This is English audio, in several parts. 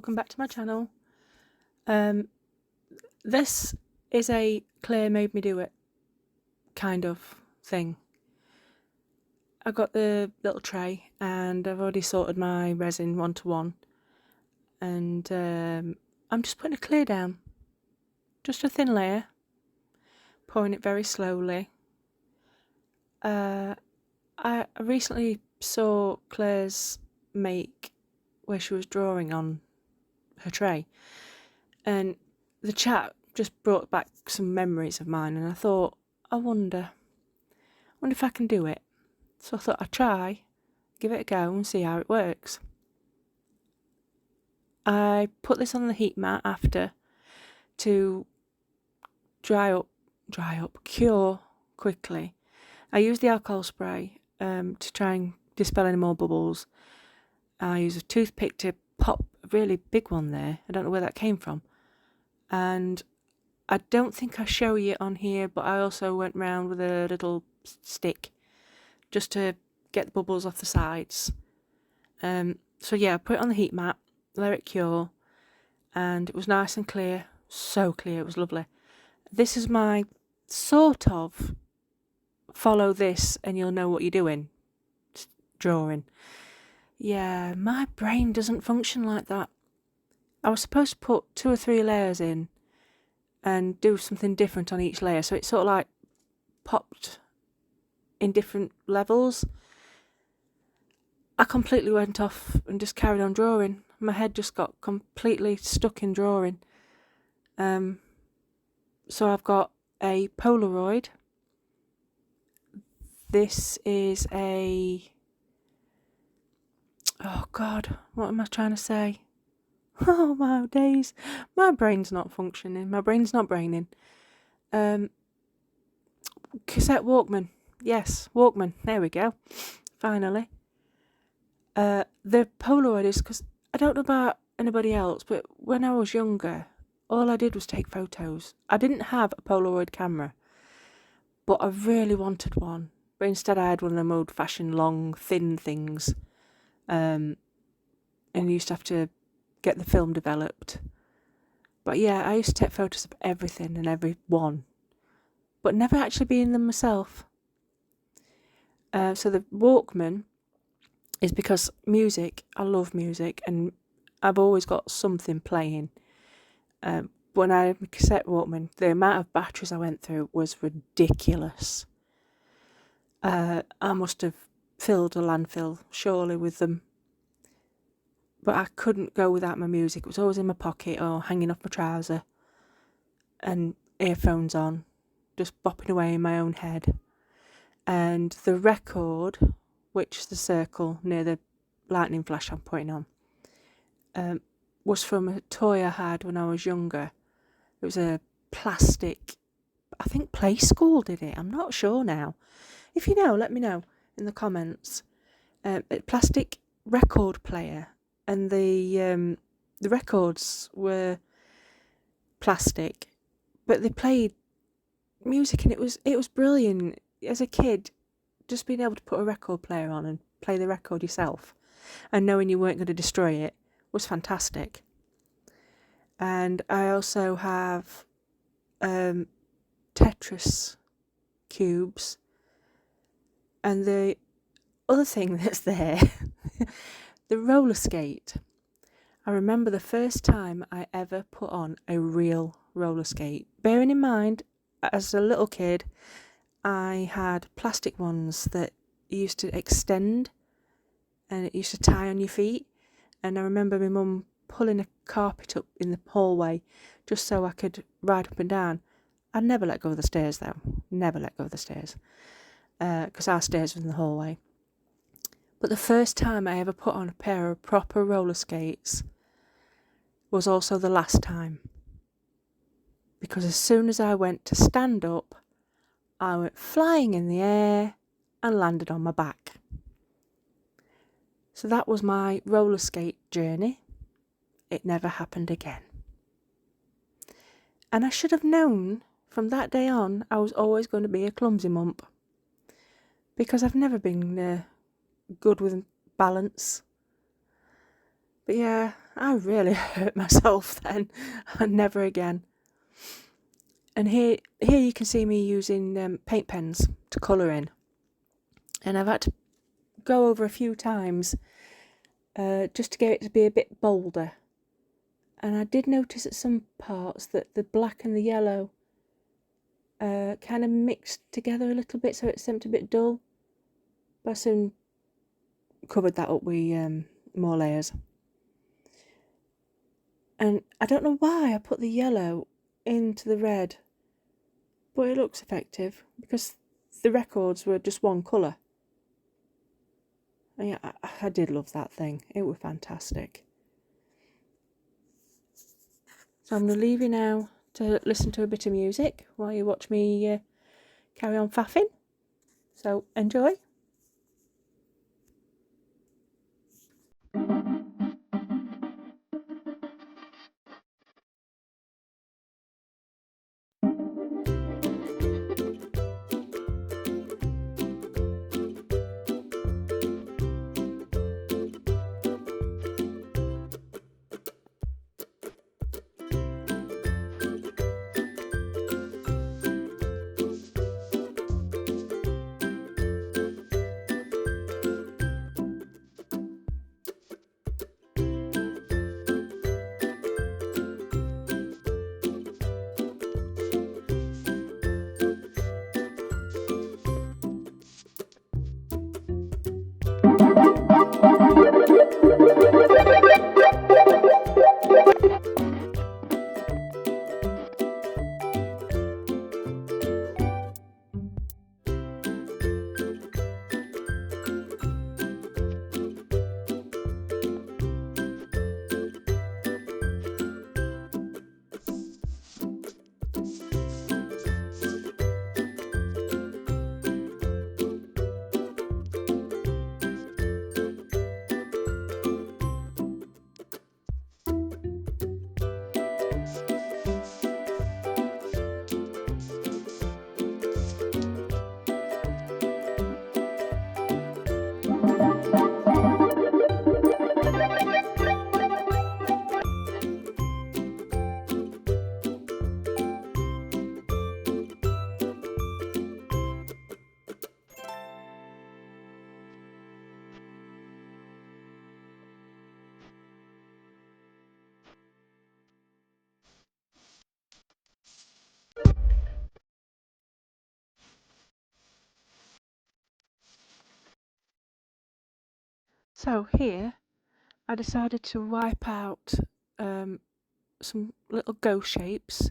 welcome back to my channel. This is a Claire made me do it kind of thing. I got the little tray and I've already sorted my resin 1:1, and I'm just putting a clear down, just a thin layer, pouring it very slowly. I recently saw Claire's make where she was drawing on her tray, and the chat just brought back some memories of mine, and I thought, I wonder if I can do it. So I thought I'd try, give it a go and see how it works. I put this on the heat mat after to cure quickly. I used the alcohol spray to try and dispel any more bubbles. I used a toothpick to pop a really big one there. I don't know where that came from. And I don't think I show you on here, but I also went round with a little stick just to get the bubbles off the sides. So yeah, I put it on the heat mat, let it cure, and it was nice and clear. So clear, it was lovely. This is my sort of follow this and you'll know what you're doing drawing. Yeah, my brain doesn't function like that. I was supposed to put 2 or 3 layers in and do something different on each layer, so it sort of like popped in different levels. I completely went off and just carried on drawing. My head just got completely stuck in drawing. So I've got a Polaroid. This is a... oh God, what am I trying to say? Oh my days, my brain's not functioning, my brain's not braining. Cassette Walkman, yes, Walkman, there we go, finally. The Polaroid is, because I don't know about anybody else, but when I was younger, all I did was take photos. I didn't have a Polaroid camera, but I really wanted one. But instead I had one of them old-fashioned long, thin things, and used to have to get the film developed. But yeah, I used to take photos of everything and everyone, but never actually be in them myself. So the Walkman is because music, I love music, and I've always got something playing. When I had my cassette Walkman, the amount of batteries I went through was ridiculous. I must have filled a landfill, surely, with them. But I couldn't go without my music. It was always in my pocket or hanging off my trouser, and earphones on, just bopping away in my own head. And the record, which is the circle near the lightning flash I'm putting on, was from a toy I had when I was younger. It was a plastic, I think Play School did it, I'm not sure now. If you know, let me know in the comments. A plastic record player, and the records were plastic, but they played music, and it was brilliant. As a kid, just being able to put a record player on and play the record yourself, and knowing you weren't going to destroy it, was fantastic. And I also have Tetris cubes, and the other thing that's there, the roller skate. I remember the first time I ever put on a real roller skate. Bearing in mind, as a little kid, I had plastic ones that used to extend and it used to tie on your feet. And I remember my mum pulling a carpet up in the hallway just so I could ride up and down. I'd never let go of the stairs though. Never let go of the stairs. Because our stairs were in the hallway. But the first time I ever put on a pair of proper roller skates was also the last time. Because as soon as I went to stand up, I went flying in the air and landed on my back. So that was my roller skate journey. It never happened again. And I should have known from that day on I was always going to be a clumsy mump. Because I've never been good with balance. But yeah, I really hurt myself then, and never again. And here you can see me using paint pens to colour in, and I've had to go over a few times just to get it to be a bit bolder. And I did notice at some parts that the black and the yellow kind of mixed together a little bit, so it seemed a bit dull. But I soon covered that up with more layers. And I don't know why I put the yellow into the red, but it looks effective because the records were just one colour. And yeah, I did love that thing. It was fantastic. So I'm going to leave you now to listen to a bit of music while you watch me carry on faffing. So enjoy. So here I decided to wipe out some little ghost shapes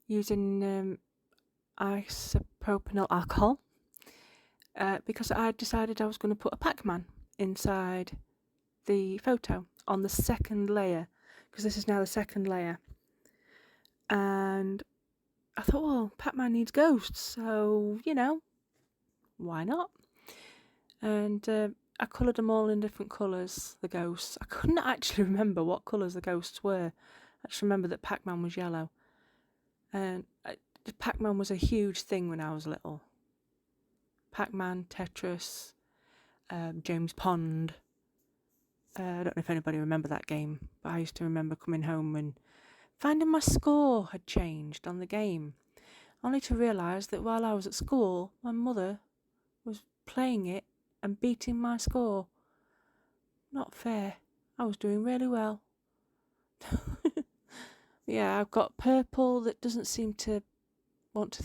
using isopropyl alcohol because I decided I was going to put a Pac-Man inside the photo on the second layer, because this is now the second layer. And I thought, well, Pac-Man needs ghosts, so, you know, why not? And I coloured them all in different colours, the ghosts. I couldn't actually remember what colours the ghosts were. I just remember that Pac-Man was yellow. And Pac-Man was a huge thing when I was little. Pac-Man, Tetris, James Pond. I don't know if anybody remember that game, but I used to remember coming home and finding my score had changed on the game, only to realise that while I was at school, my mother was playing it and beating my score. Not fair. I was doing really well. Yeah, I've got purple that doesn't seem to want to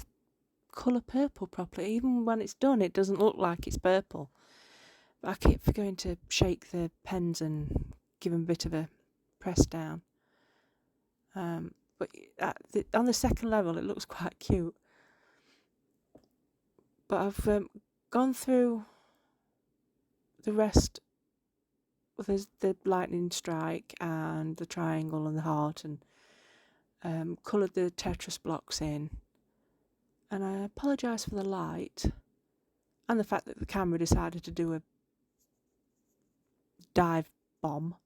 colour purple properly. Even when it's done, it doesn't look like it's purple. But I keep forgetting to shake the pens and give them a bit of a press down. But on the second level, it looks quite cute. But I've gone through the rest. There's the lightning strike and the triangle and the heart, and coloured the Tetris blocks in. And I apologise for the light and the fact that the camera decided to do a dive bomb,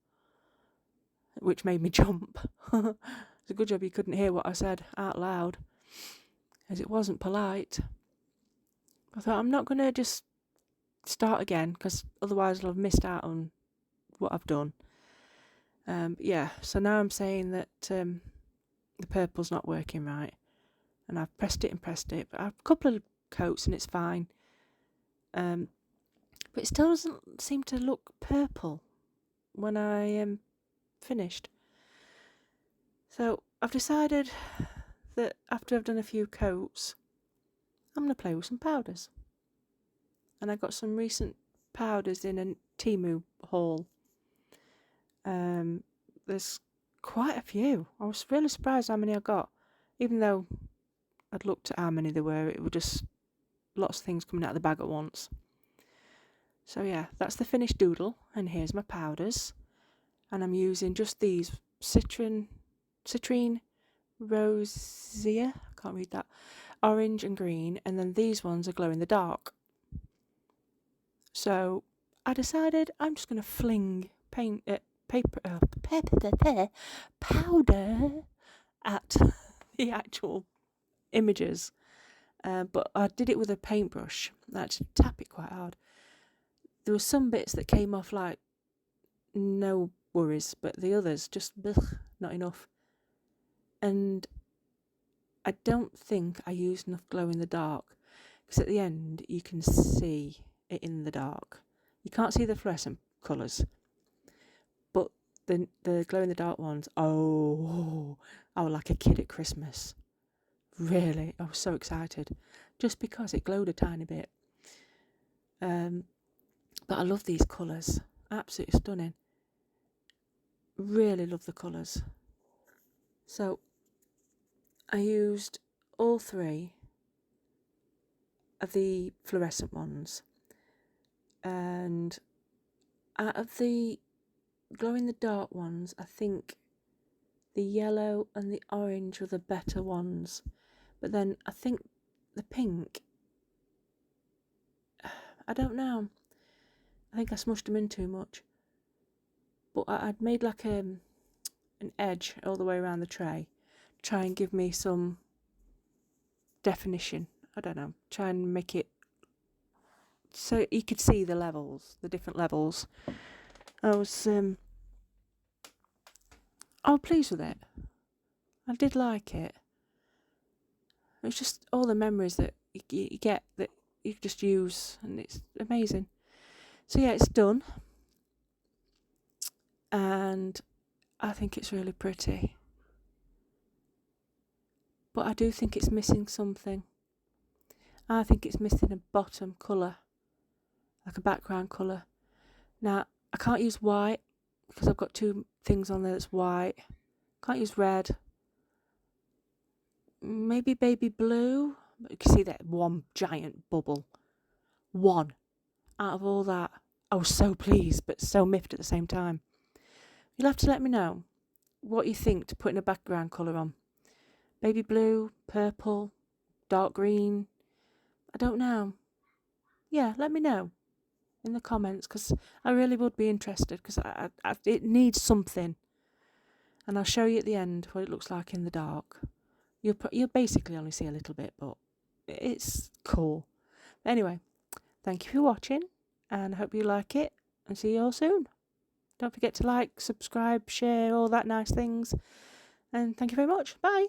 which made me jump. It's a good job you couldn't hear what I said out loud, as it wasn't polite. I thought, I'm not going to just start again, because otherwise I'll have missed out on what I've done. Yeah, so now I'm saying that the purple's not working right. And I've pressed it and pressed it, but I have a couple of coats and it's fine. But it still doesn't seem to look purple when I finished. So I've decided that after I've done a few coats, I'm going to play with some powders. And I got some recent powders in a Temu haul. There's quite a few. I was really surprised how many I got. Even though I'd looked at how many there were, it was just lots of things coming out of the bag at once. So yeah, that's the finished doodle, and here's my powders. And I'm using just these citrine rosea, I can't read that, orange and green, and then these ones are glow in the dark. So I decided I'm just going to fling powder at the actual images. But I did it with a paintbrush. I had to tap it quite hard. There were some bits that came off like no worries, but the others just not enough. And I don't think I used enough glow in the dark, because at the end you can see it in the dark. You can't see the fluorescent colours, but the glow in the dark ones, oh, I was like a kid at Christmas. Really, I was so excited, just because it glowed a tiny bit. But I love these colours, absolutely stunning. Really love the colours. So I used all three of the fluorescent ones, and out of the glow in the dark ones, I think the yellow and the orange were the better ones, but then I think the pink, I don't know, I think I smushed them in too much, but I'd made like an edge all the way around the tray, try and give me some definition. I don't know, try and make it so you could see the levels, the different levels. I was pleased with it. I did like it. It's just all the memories that you get that you just use, and it's amazing. So yeah, it's done, and I think it's really pretty. But I do think it's missing something. I think it's missing a bottom colour, like a background colour. Now, I can't use white because I've got two things on there that's white. Can't use red. Maybe baby blue. But you can see that one giant bubble. One out of all that. I was so pleased, but so miffed at the same time. You'll have to let me know what you think to put in a background colour on. Baby blue, purple, dark green. I don't know. Yeah, let me know in the comments, because I really would be interested, because it needs something. And I'll show you at the end what it looks like in the dark. You'll basically only see a little bit, but it's cool. Anyway, thank you for watching, and I hope you like it, and see you all soon. Don't forget to like, subscribe, share, all that nice things. And thank you very much. Bye.